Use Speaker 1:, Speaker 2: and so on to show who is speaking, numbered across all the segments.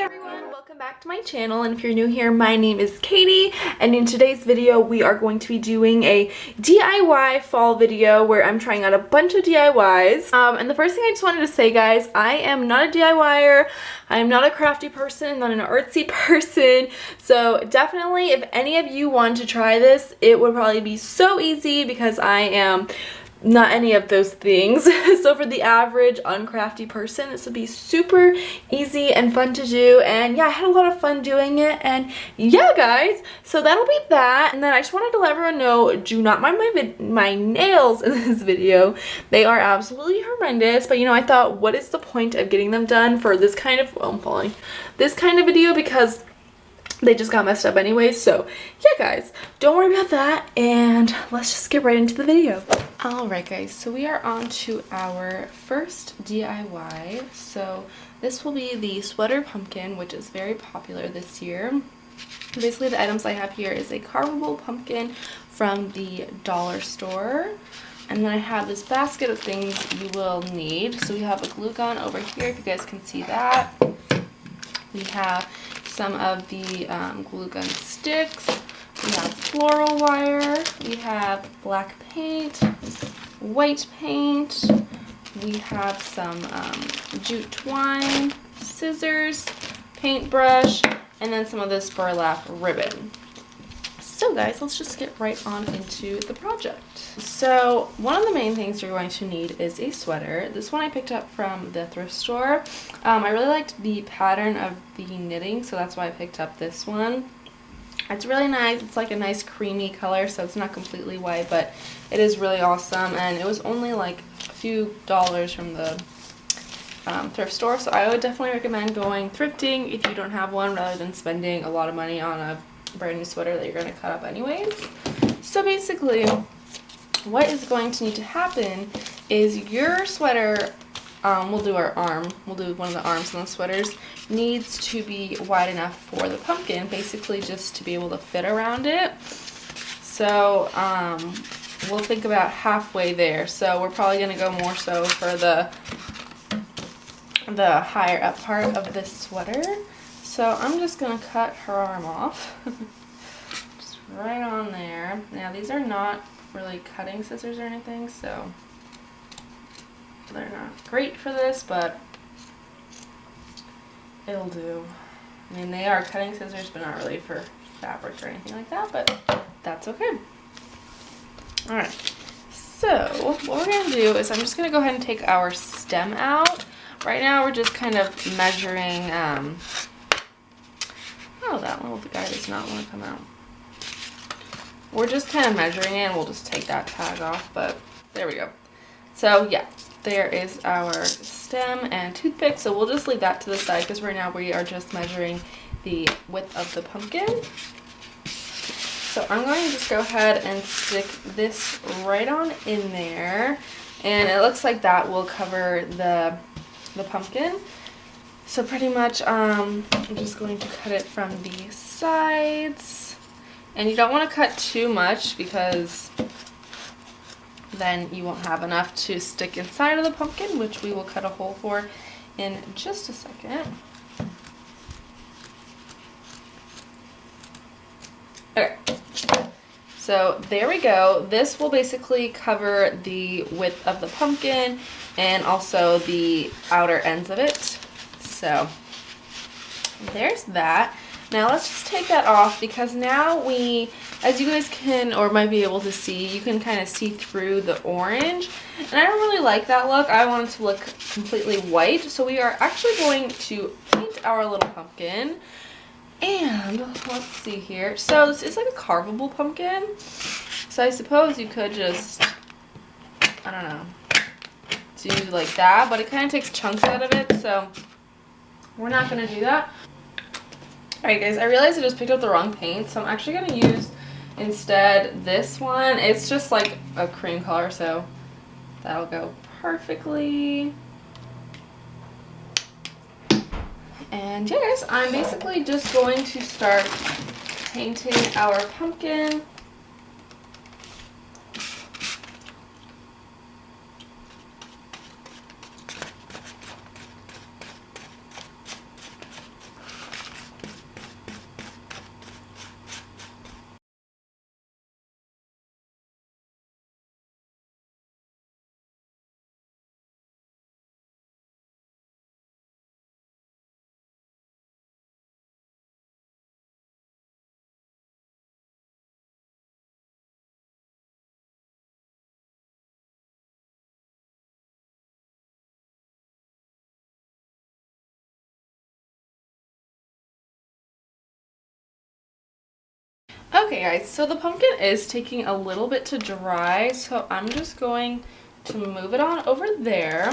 Speaker 1: everyone, welcome back to my channel, and if you're new here, my name is Katie, and in today's video we are going to be doing a DIY fall video where I'm trying out a bunch of DIYs. And the first thing I just wanted to say, guys, I am not a DIYer. I am not a crafty person, not an artsy person, so definitely if any of you want to try this, it would probably be so easy because I am not any of those things. So for the average uncrafty person, this would be super easy and fun to do, and yeah, I had a lot of fun doing it, and yeah guys, so that'll be that. And then I just wanted to let everyone know, do not mind my nails in this video. They are absolutely horrendous, but you know, I thought, what is the point of getting them done for this kind of, well, I'm falling, this kind of video, because they just got messed up anyways. So yeah guys, don't worry about that, and let's just get right into the video. Alright guys, so we are on to our first DIY. So this will be the sweater pumpkin, which is very popular this year. Basically the items I have here is a carvable pumpkin from the dollar store. And then I have this basket of things you will need. So we have a glue gun over here, if you guys can see that. We have some of the glue gun sticks. We have floral wire. We have black paint, white paint. We have some jute twine, scissors, paintbrush, and then some of this burlap ribbon. So guys, let's just get right on into the project. So one of the main things you're going to need is a sweater. This one I picked up from the thrift store. I really liked the pattern of the knitting, so that's why I picked up this one. It's really nice. It's like a nice creamy color, so it's not completely white, but it is really awesome, and it was only like a few dollars from the thrift store, so I would definitely recommend going thrifting if you don't have one, rather than spending a lot of money on a brand new sweater that you're going to cut up anyways. So basically what is going to need to happen is your sweater, we'll do our arm, we'll do one of the arms on the sweaters, needs to be wide enough for the pumpkin, basically just to be able to fit around it. So we'll think about halfway there, so we're probably going to go more so for the higher up part of this sweater. So I'm just going to cut her arm off, just right on there. Now these are not really cutting scissors or anything, so they're not great for this, but it'll do. I mean, they are cutting scissors, but not really for fabric or anything like that, but that's okay. Alright, so what we're going to do is I'm just going to go ahead and take our stem out. Right now we're just kind of measuring, oh, that little guy does not want to come out. We're just kind of measuring it, and we'll just take that tag off, but there we go. So yeah, there is our stem and toothpick, so we'll just leave that to the side because right now we are just measuring the width of the pumpkin. So I'm going to just go ahead and stick this right on in there, and it looks like that will cover the pumpkin. So pretty much I'm just going to cut it from the sides, and you don't want to cut too much because then you won't have enough to stick inside of the pumpkin, which we will cut a hole for in just a second. Okay, so there we go. This will basically cover the width of the pumpkin and also the outer ends of it. So there's that. Now let's just take that off, because now we, as you guys can or might be able to see, you can kind of see through the orange, and I don't really like that look. I want it to look completely white, so we are actually going to paint our little pumpkin. And let's see here, so this is like a carvable pumpkin, so I suppose you could just, I don't know, do like that, but it kind of takes chunks out of it, so we're not going to do that. Alright guys, I realized I just picked up the wrong paint, so I'm actually going to use instead this one. It's just like a cream color, so that'll go perfectly. And yeah guys, I'm basically just going to start painting our pumpkin. Okay guys, so the pumpkin is taking a little bit to dry, so I'm just going to move it on over there.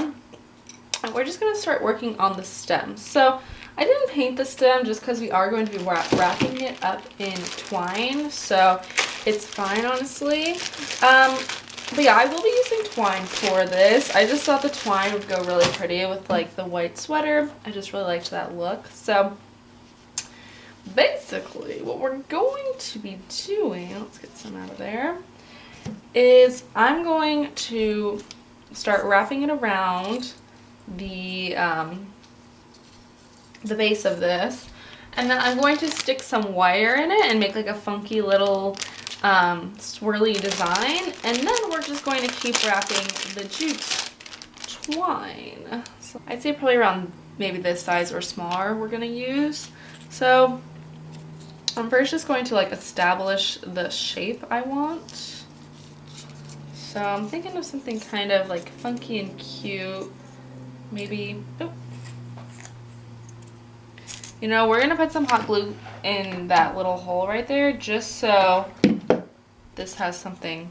Speaker 1: And we're just going to start working on the stem. So I didn't paint the stem just because we are going to be wrapping it up in twine, so it's fine honestly. But yeah, I will be using twine for this. I just thought the twine would go really pretty with like the white sweater. I just really liked that look. So basically what we're going to be doing, let's get some out of there, is I'm going to start wrapping it around the base of this, and then I'm going to stick some wire in it and make like a funky little swirly design, and then we're just going to keep wrapping the jute twine. So I'd say probably around maybe this size or smaller we're going to use. So I'm first just going to like establish the shape I want. So I'm thinking of something kind of like funky and cute. Maybe, oh, you know, we're gonna put some hot glue in that little hole right there just so this has something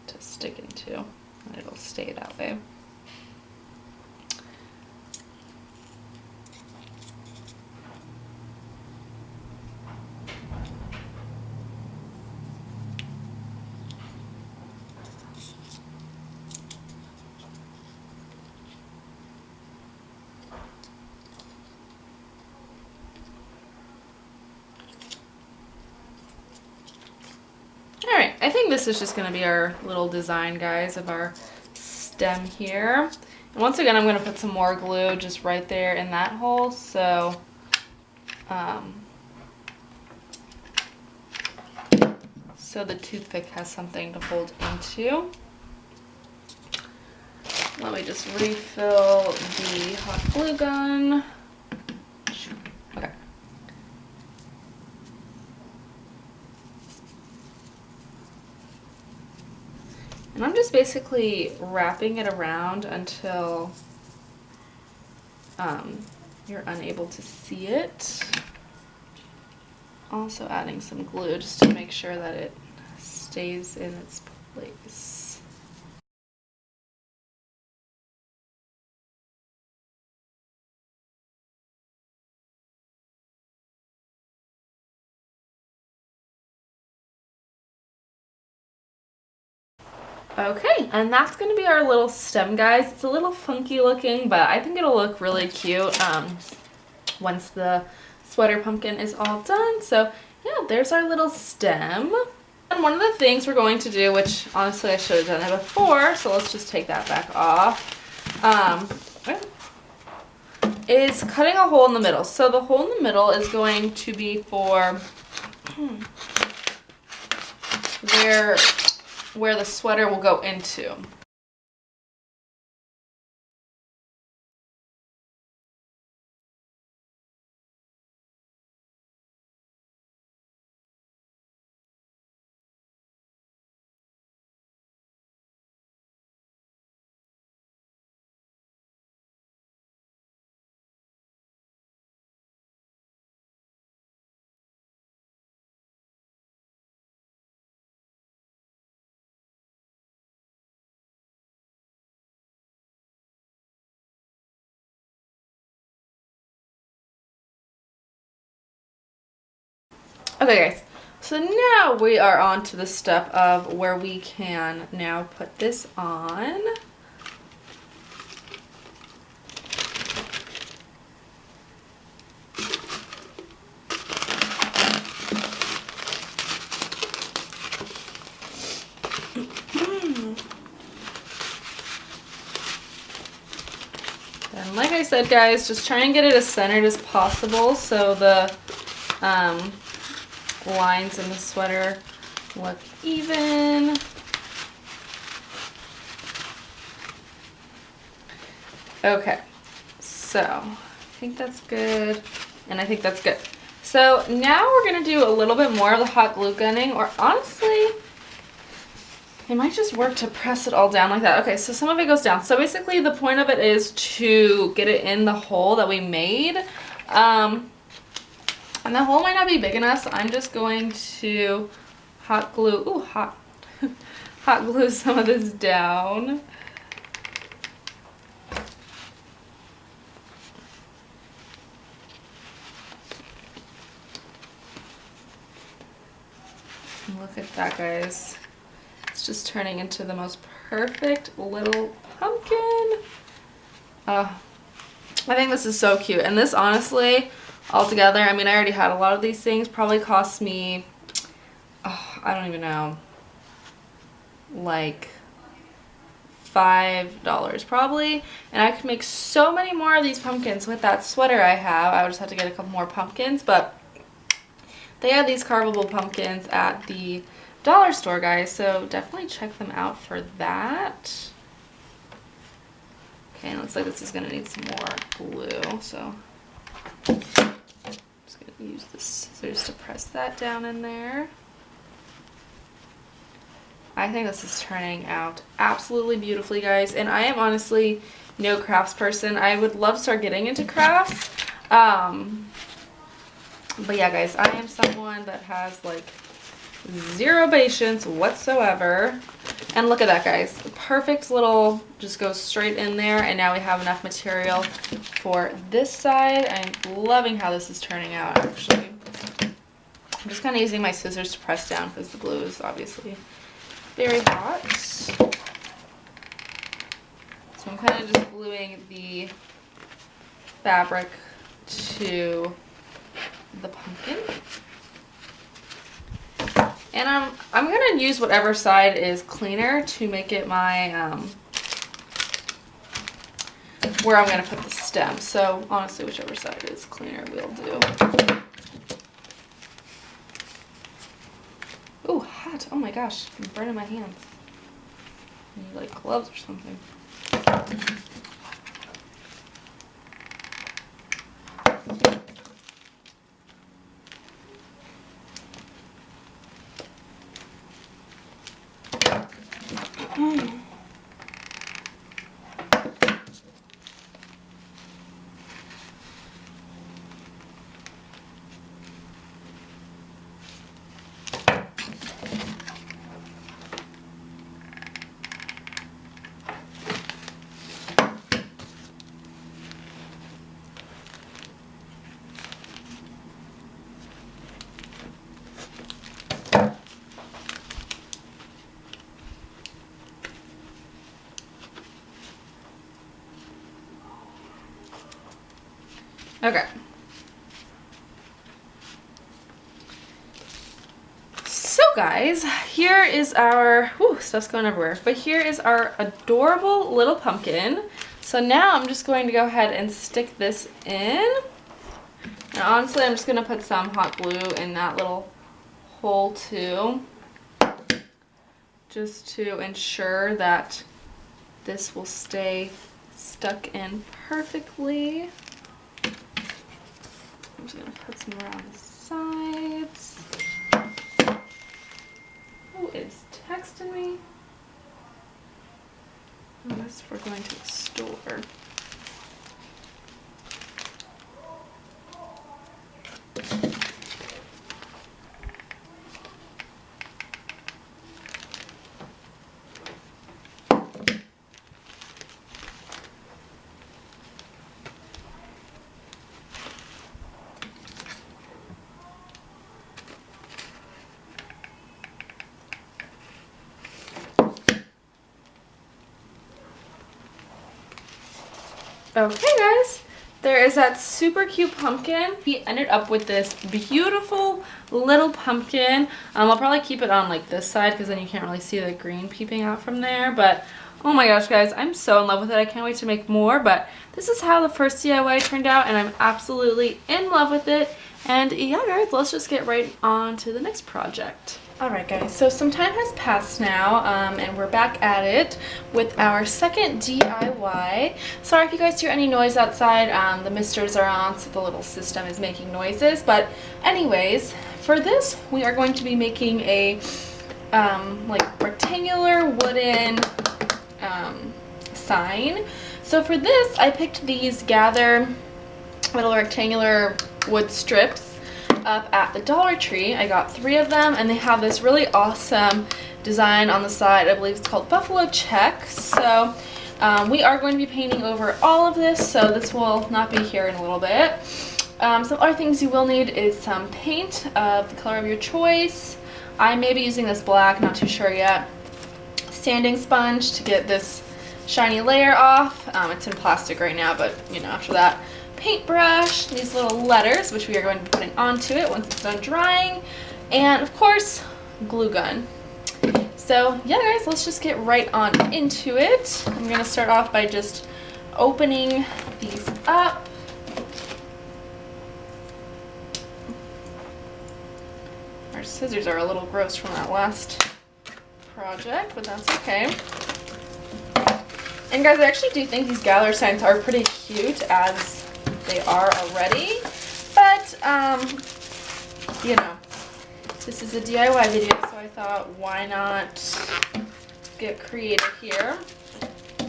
Speaker 1: to stick into and it'll stay that way. Alright, I think this is just going to be our little design, guys, of our stem here. And once again, I'm going to put some more glue just right there in that hole, so so the toothpick has something to hold into. Let me just refill the hot glue gun. Okay. And I'm just basically wrapping it around until you're unable to see it. Also adding some glue just to make sure that it stays in its place. Okay, and that's going to be our little stem, guys. It's a little funky looking, but I think it'll look really cute once the sweater pumpkin is all done. So yeah, there's our little stem. And one of the things we're going to do, which honestly I should have done it before, so let's just take that back off, is cutting a hole in the middle. So the hole in the middle is going to be for where the sweater will go into. Okay guys, so now we are on to the step of where we can now put this on. And like I said, guys, just try and get it as centered as possible so the lines in the sweater look even. Okay, so I think that's good, and I think that's good. So now we're gonna do a little bit more of the hot glue gunning, or honestly, it might just work to press it all down like that. Okay, so some of it goes down. So basically the point of it is to get it in the hole that we made. And the hole might not be big enough, so I'm just going to hot glue, ooh, hot glue some of this down. Look at that, guys. It's just turning into the most perfect little pumpkin. I think this is so cute. And this, honestly, altogether, I mean, I already had a lot of these things. Probably cost me, I don't even know, like $5 probably. And I could make so many more of these pumpkins with that sweater I have. I would just have to get a couple more pumpkins, but they have these carvable pumpkins at the dollar store, guys, so definitely check them out for that. Okay, and looks like this is gonna need some more glue, so I'm just gonna use the scissors to press that down in there. I think this is turning out absolutely beautifully, guys, and I am honestly no crafts person. I would love to start getting into crafts. But yeah, guys, I am someone that has like zero patience whatsoever. And look at that, guys. Perfect little, just goes straight in there. And now we have enough material for this side. I'm loving how this is turning out, actually. I'm just kind of using my scissors to press down because the glue is obviously very hot. So I'm kind of just gluing the fabric to the pumpkin. And I'm going to use whatever side is cleaner to make it my, where I'm going to put the stem. So honestly, whichever side is cleaner will do. Ooh, hot. Oh my gosh, I'm burning my hands. I need like gloves or something. Okay. So guys, here is our, whew, stuff's going everywhere, but here is our adorable little pumpkin. So now I'm just going to go ahead and stick this in. And honestly, I'm just going to put some hot glue in that little hole too, just to ensure that this will stay stuck in perfectly. I'm just going to put some around the sides. Who is texting me? Oh, this we're going to the store. Okay guys, there is that super cute pumpkin. We ended up with this beautiful little pumpkin. I'll probably keep it on like this side because then you can't really see the green peeping out from there. But oh my gosh guys, I'm so in love with it. I can't wait to make more. But this is how the first DIY turned out and I'm absolutely in love with it. And yeah guys, let's just get right on to the next project. Alright guys, so some time has passed now, and we're back at it with our second DIY. Sorry if you guys hear any noise outside, the misters are on, so the little system is making noises. But anyways, for this, we are going to be making a like rectangular wooden sign. So for this, I picked these Gather little rectangular wood strips. up at the Dollar Tree. I got 3 of them, and they have this really awesome design on the side. I believe it's called Buffalo Check. So we are going to be painting over all of this, so this will not be here in a little bit. Some other things you will need is some paint of the color of your choice. I may be using this black, not too sure yet. Sanding sponge to get this shiny layer off. It's in plastic right now, but you know, after that, paintbrush, these little letters, which we are going to be putting onto it once it's done drying, and of course, glue gun. So yeah, guys, let's just get right on into it. I'm gonna start off by just opening these up. Our scissors are a little gross from that last project, but that's okay. And guys, I actually do think these gallery signs are pretty cute as they are already, but you know, this is a DIY video, so I thought, why not get creative here?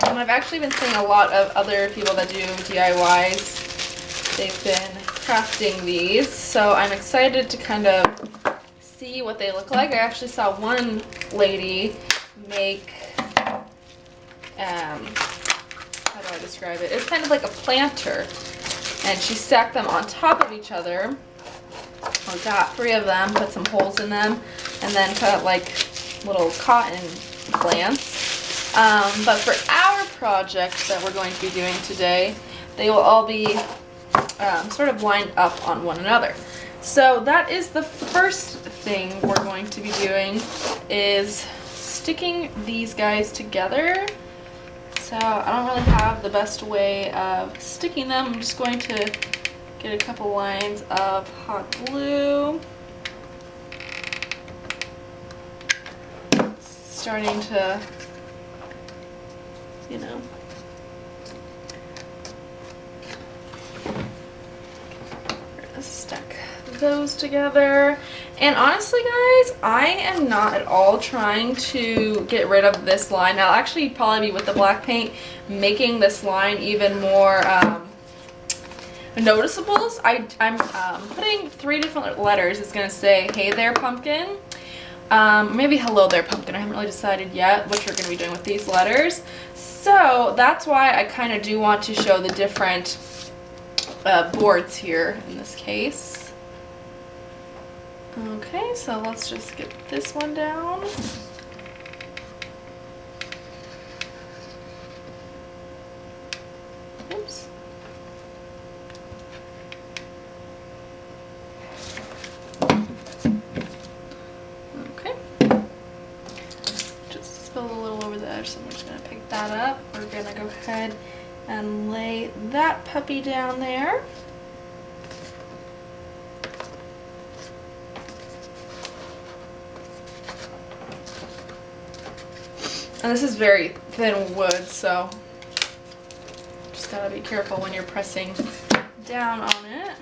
Speaker 1: And I've actually been seeing a lot of other people that do DIYs. They've been crafting these, so I'm excited to kind of see what they look like. I actually saw one lady make, how do I describe it? It's kind of like a planter, and she stacked them on top of each other. I got 3 of them, put some holes in them, and then cut like little cotton plants. But for our project that we're going to be doing today, they will all be sort of lined up on one another. So that is the first thing we're going to be doing, is sticking these guys together. So I don't really have the best way of sticking them. I'm just going to get a couple lines of hot glue. Starting to, you know, stick those together. And honestly, guys, I am not at all trying to get rid of this line. I'll actually probably be with the black paint making this line even more noticeable. I'm putting 3 different letters. It's gonna say, "Hey there, pumpkin." Maybe "Hello there, pumpkin." I haven't really decided yet what we're gonna be doing with these letters. So that's why I kind of do want to show the different boards here in this case. Okay, so let's just get this one down. Oops. Okay. Just spilled a little over the edge, so I'm just going to pick that up. We're going to go ahead and lay that puppy down there. And this is very thin wood, so just gotta be careful when you're pressing down on it.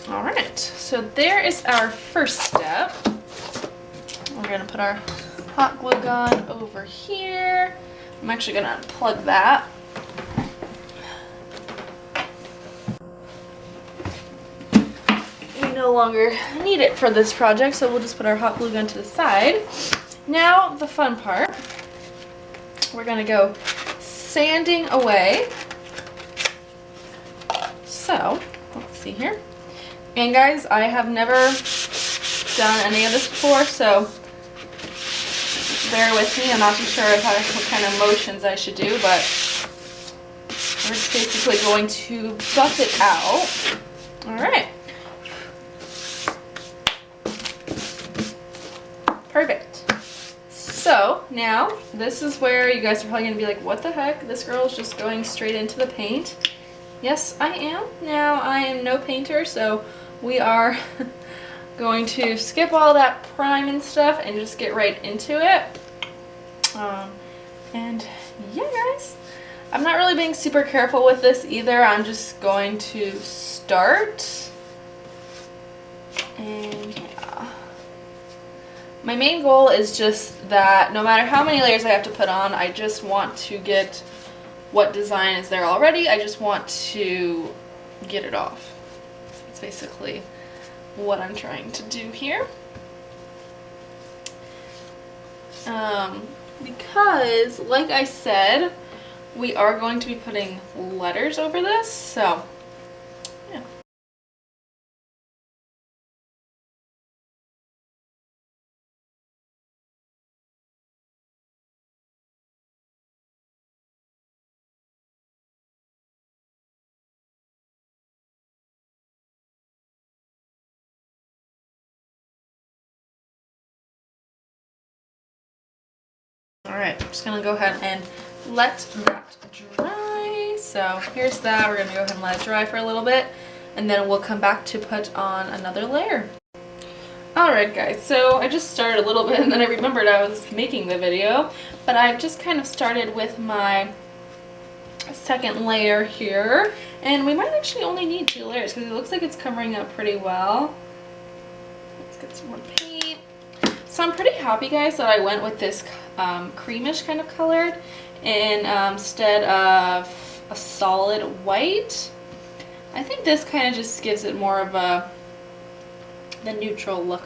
Speaker 1: Alright, so there is our first step. We're gonna put our hot glue gun over here. I'm actually gonna unplug that. No longer need it for this project, so we'll just put our hot glue gun to the side. Now the fun part, we're gonna go sanding away. So let's see here, and guys, I have never done any of this before, so bear with me. I'm not too sure what kind of motions I should do, but we're just basically going to buff it out. All right. Perfect. So now this is where you guys are probably going to be like, what the heck? This girl is just going straight into the paint. Yes, I am. Now I am no painter, so we are going to skip all that prime and stuff and just get right into it. And yeah, guys, I'm not really being super careful with this either. I'm just going to start. And yeah. My main goal is just that no matter how many layers I have to put on, I just want to get what design is there already. I just want to get it off. That's basically what I'm trying to do here. Because, like I said, we are going to be putting letters over this, so yeah. Alright, I'm just gonna go ahead and let that dry. So here's that. We're gonna go ahead and let it dry for a little bit, and then we'll come back to put on another layer. Alright guys, so I just started a little bit and then I remembered I was making the video, but I've just kind of started with my second layer here, and we might actually only need 2 layers because it looks like it's covering up pretty well. Let's get some more paint. So I'm pretty happy, guys, that I went with this creamish kind of color instead of a solid white. I think this kind of just gives it more of the neutral look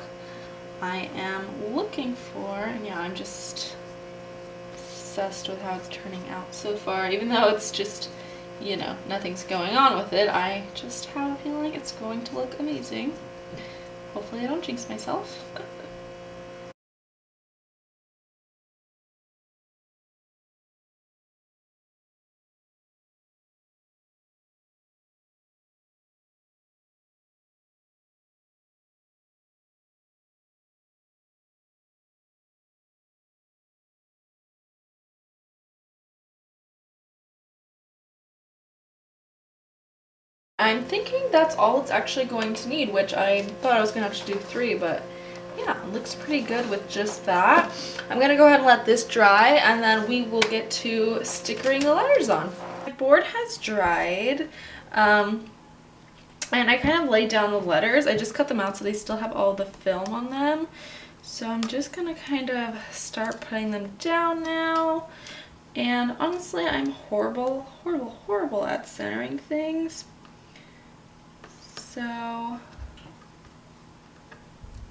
Speaker 1: I am looking for. And yeah, I'm just obsessed with how it's turning out so far. Even though it's just, you know, nothing's going on with it, I just have a feeling it's going to look amazing. Hopefully I don't jinx myself. I'm thinking that's all it's actually going to need, which I thought I was going to have to do 3, but yeah, it looks pretty good with just that. I'm going to go ahead and let this dry, and then we will get to stickering the letters on. My board has dried, and I kind of laid down the letters. I just cut them out so they still have all the film on them. So I'm just going to kind of start putting them down now. And honestly, I'm horrible at centering things. So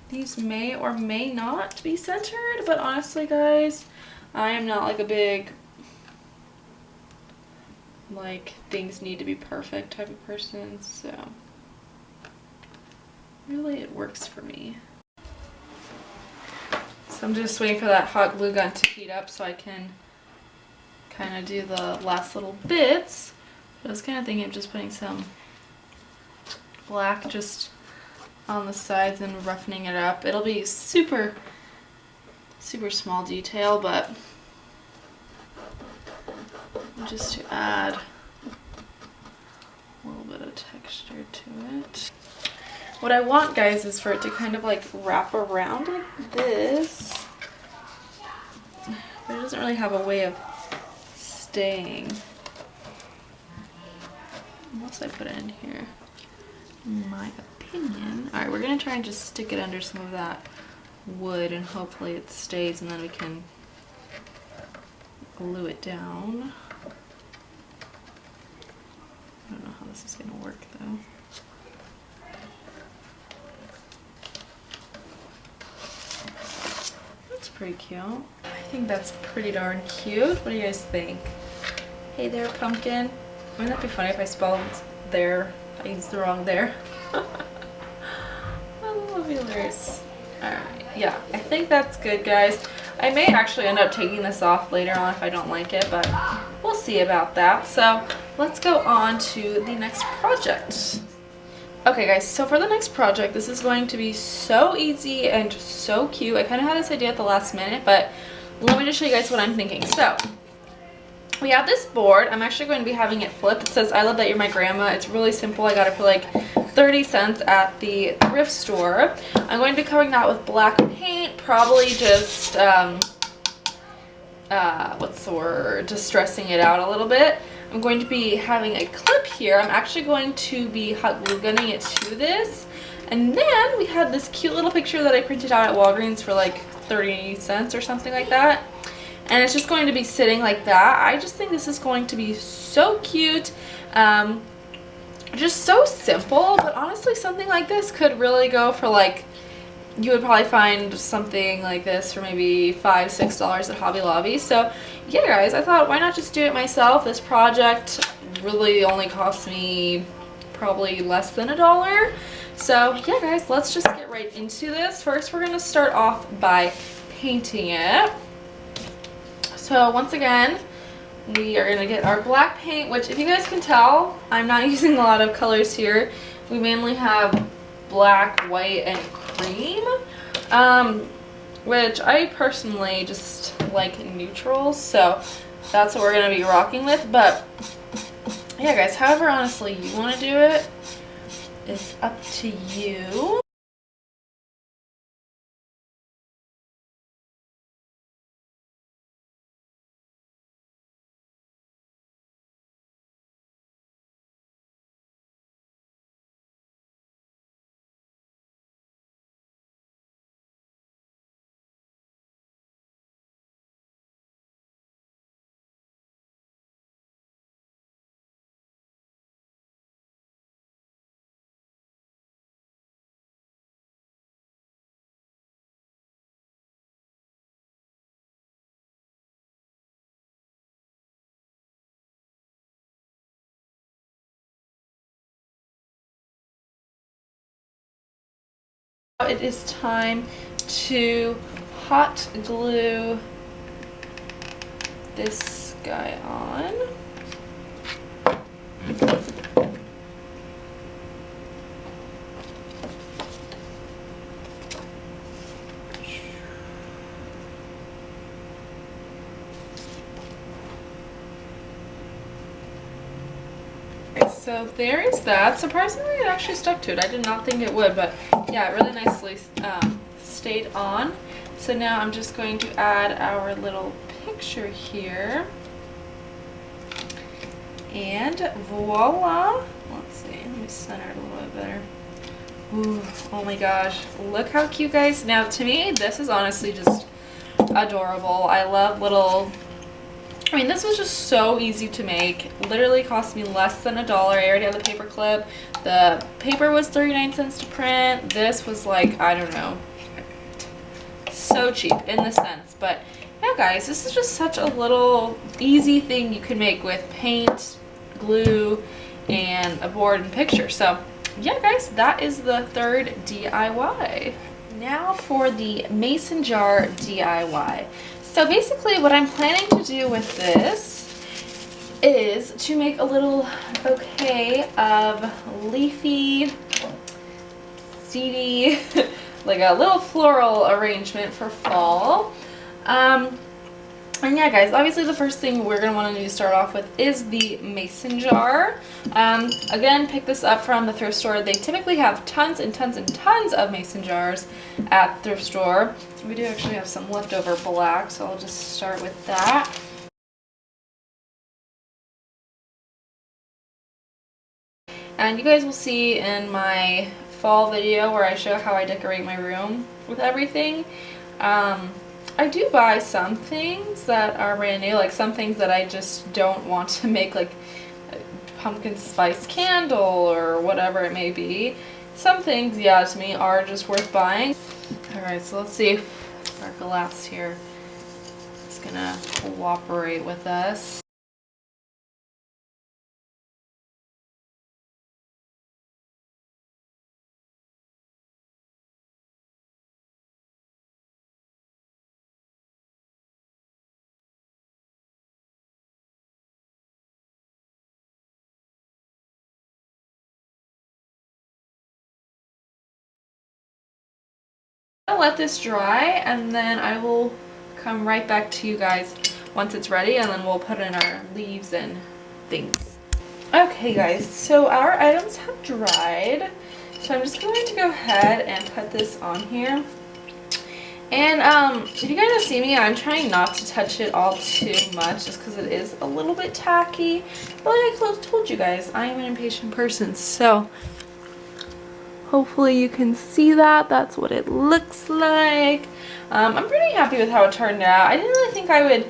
Speaker 1: these may or may not be centered, but honestly, guys, I am not like a big, like, things need to be perfect type of person, so really it works for me. So I'm just waiting for that hot glue gun to heat up so I can kind of do the last little bits. I was kind of thinking of just putting some black just on the sides and roughening it up. It'll be super small detail, but just to add a little bit of texture to it. What I want, guys, is for it to kind of like wrap around like this, but it doesn't really have a way of staying unless I put it in here, in my opinion. Alright, we're gonna try and just stick it under some of that wood and hopefully it stays, and then we can glue it down. I don't know how this is gonna work though. That's pretty cute. I think that's pretty darn cute. What do you guys think? Hey there, pumpkin. Wouldn't that be funny if I spelled there? I used the wrong there. Oh, hilarious. Alright, yeah, I think that's good, guys. I may actually end up taking this off later on if I don't like it, but we'll see about that. So let's go on to the next project. Okay, guys, so for the next project, this is going to be so easy and so cute. I kind of had this idea at the last minute, but let me just show you guys what I'm thinking. So we have this board. I'm actually going to be having it flipped. It says, "I love that you're my grandma." It's really simple. I got it for like 30 cents at the thrift store. I'm going to be covering that with black paint, probably just, what's the word, just stressing it out a little bit. I'm going to be having a clip here. I'm actually going to be hot glue gunning it to this. And then we had this cute little picture that I printed out at Walgreens for like 30 cents or something like that. And it's just going to be sitting like that. I just think this is going to be so cute. just so simple, but honestly something like this could really go for like, you would probably find something like this for maybe $5-6 at Hobby Lobby. So yeah guys, I thought why not just do it myself. This project really only cost me probably less than $1. So yeah guys, let's just get right into this. First we're gonna start off by painting it. So once again, we are gonna get our black paint, which if you guys can tell, I'm not using a lot of colors here. We mainly have black, white, and cream, which I personally just like neutrals, so that's what we're gonna be rocking with. But yeah guys, however honestly you want to do it is up to you. It is time to hot glue this guy on. So there is that. Surprisingly, it actually stuck to it. I did not think it would, but yeah, it really nicely stayed on. So now I'm just going to add our little picture here. And voila. Let's see, let me center it a little bit better. Ooh, oh my gosh, look how cute, guys. Now to me, this is honestly just adorable. I love little, I mean, this was just so easy to make. Literally cost me less than $1. I already have the paper clip. The paper was 39 cents to print. This was like, I don't know, so cheap in the sense. But yeah guys, this is just such a little easy thing you can make with paint, glue, and a board and picture. So yeah guys, that is the third DIY. Now for the mason jar DIY. So basically what I'm planning to do with this is to make a little bouquet of leafy, seedy, like a little floral arrangement for fall. And yeah guys, obviously the first thing we're going to want to do to start off with is the mason jar. Again, pick this up from the thrift store. They typically have tons and tons and tons of mason jars at thrift store. We do actually have some leftover black, so I'll just start with that. And you guys will see in my fall video where I show how I decorate my room with everything. I do buy some things that are brand new, like some things that I just don't want to make, like a pumpkin spice candle or whatever it may be. Some things, yeah, to me are just worth buying. Alright, so let's see if our glass here is gonna cooperate with us. I'll let this dry and then I will come right back to you guys once it's ready, and then we'll put in our leaves and things. Okay guys, so our items have dried, so I'm just going to go ahead and put this on here. And if you guys don't see me, I'm trying not to touch it all too much just because it is a little bit tacky. But like I told you guys, I am an impatient person, so hopefully you can see that. That's what it looks like. I'm pretty happy with how it turned out. I didn't really think I would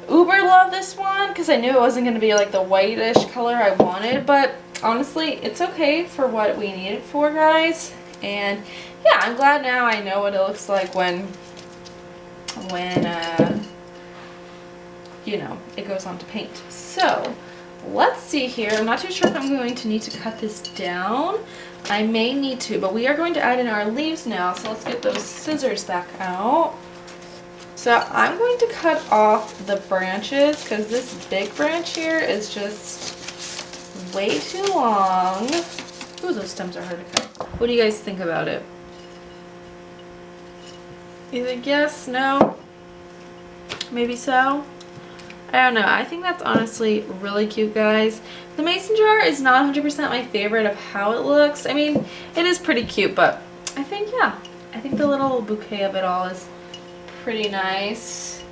Speaker 1: uber love this one because I knew it wasn't going to be like the whitish color I wanted, but honestly, it's okay for what we need it for, guys. And yeah, I'm glad now I know what it looks like when you know, it goes on to paint. So let's see here. I'm not too sure if I'm going to need to cut this down. I may need to, but we are going to add in our leaves now, so let's get those scissors back out. So I'm going to cut off the branches because this big branch here is just way too long. Ooh, those stems are hard to cut. What do you guys think about it? You think yes? No? Maybe so? I don't know. I think that's honestly really cute, guys. The mason jar is not 100% my favorite of how it looks. I mean, it is pretty cute, but I think, yeah. I think the little bouquet of it all is pretty nice.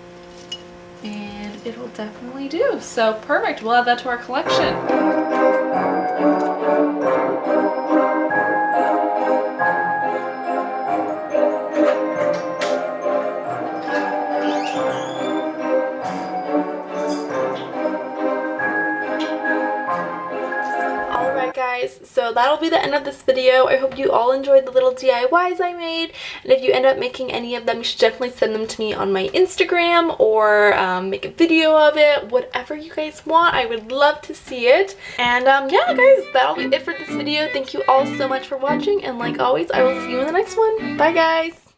Speaker 1: And it'll definitely do. So, perfect. We'll add that to our collection. Guys, so that'll be the end of this video. I hope you all enjoyed the little DIYs I made, and if you end up making any of them, you should definitely send them to me on my Instagram or make a video of it. Whatever you guys want, I would love to see it. And yeah, guys, that'll be it for this video. Thank you all so much for watching, and like always, I will see you in the next one. Bye, guys.